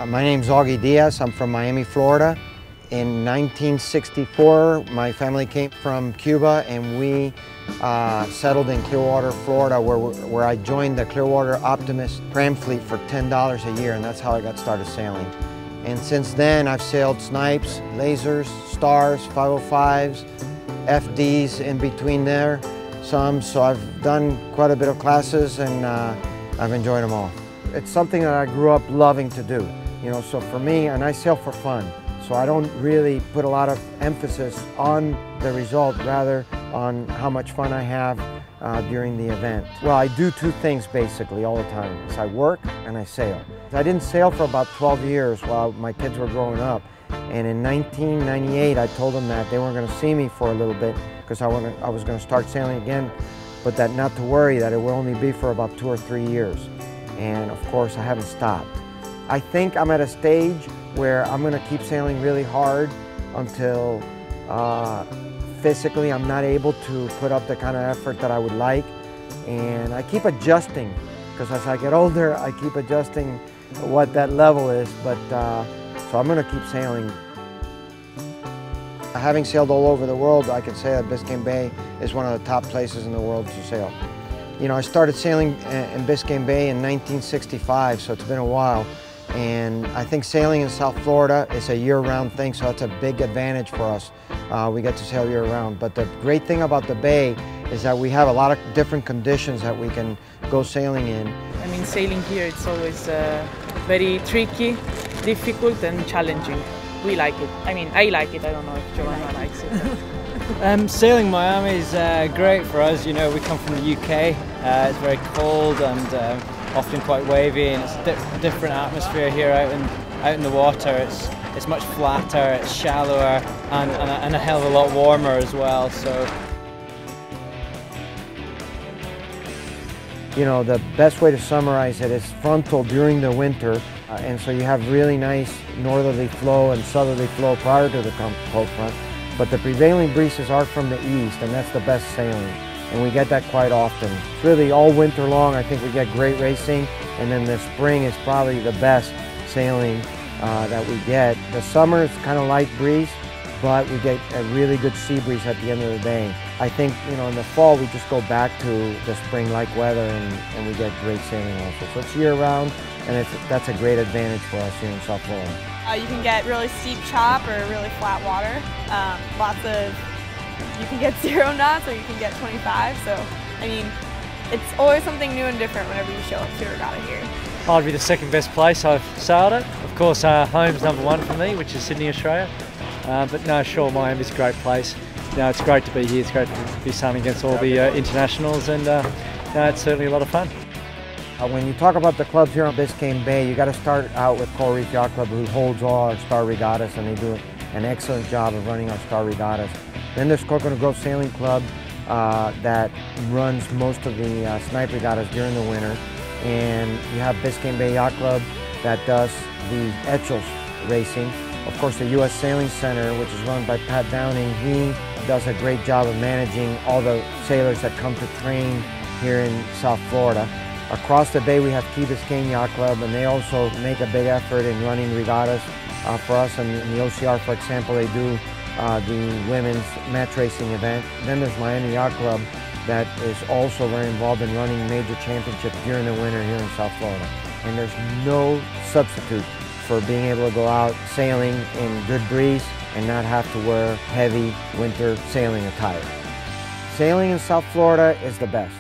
My name's Augie Diaz. I'm from Miami, Florida. In 1964, my family came from Cuba and we settled in Clearwater, Florida, where I joined the Clearwater Optimist Pram Fleet for $10 a year, and that's how I got started sailing. And since then, I've sailed Snipes, lasers, stars, 505s, FDs in between there, some. So I've done quite a bit of classes and I've enjoyed them all. It's something that I grew up loving to do, you know, so for me, and I sail for fun. So I don't really put a lot of emphasis on the result, rather on how much fun I have during the event. Well, I do two things basically all the time. Is I work and I sail. I didn't sail for about 12 years while my kids were growing up. And in 1998, I told them that they weren't going to see me for a little bit because I was going to start sailing again, but that not to worry, that it would only be for about 2 or 3 years. And of course, I haven't stopped. I think I'm at a stage where I'm going to keep sailing really hard until physically I'm not able to put up the kind of effort that I would like. And I keep adjusting, because as I get older, I keep adjusting what that level is. But so I'm going to keep sailing. Having sailed all over the world, I can say that Biscayne Bay is one of the top places in the world to sail. You know, I started sailing in Biscayne Bay in 1965, so it's been a while. And I think sailing in South Florida is a year-round thing, so that's a big advantage for us. We get to sail year-round. But the great thing about the bay is that we have a lot of different conditions that we can go sailing in. I mean, sailing here, it's always very tricky, difficult and challenging. We like it. I mean, I like it. I don't know if Giovanna likes it. Sailing Miami is great for us. You know, we come from the UK. It's very cold and often quite wavy, and it's a different atmosphere here out in the water. It's much flatter, it's shallower, and a hell of a lot warmer as well. So, you know, the best way to summarize it is frontal during the winter, and so you have really nice northerly flow and southerly flow prior to the cold front. But the prevailing breezes are from the east, and that's the best sailing. And we get that quite often. It's really all winter long. I think we get great racing, and then the spring is probably the best sailing that we get. The summer is kind of light breeze, but we get a really good sea breeze at the end of the day. I think, you know, in the fall we just go back to the spring-like weather, and we get great sailing also. So it's year-round, and that's a great advantage for us here in South Florida. You can get really steep chop or really flat water. You can get 0 knots or you can get 25, so I mean, it's always something new and different whenever you show up to a regatta here. I'd be the second best place I've sailed at. Of course, home's #1 for me, which is Sydney, Australia. But no, sure, Miami's a great place. You know, it's great to be here. It's great to be sailing against all the internationals, and you know, it's certainly a lot of fun. When you talk about the clubs here on Biscayne Bay, you got to start out with Coral Reef Yacht Club, who holds all our star regattas, and they do an excellent job of running our star regattas. Then there's Coconut Grove Sailing Club that runs most of the snipe regattas during the winter. And you have Biscayne Bay Yacht Club that does the Etchells racing. Of course, the U.S. Sailing Center, which is run by Pat Downing, he does a great job of managing all the sailors that come to train here in South Florida. Across the bay we have Key Biscayne Yacht Club, and they also make a big effort in running regattas for us. And in the OCR, for example, they do the women's match racing event. Then there's Miami Yacht Club that is also very involved in running major championships during the winter here in South Florida. And there's no substitute for being able to go out sailing in good breeze and not have to wear heavy winter sailing attire. Sailing in South Florida is the best.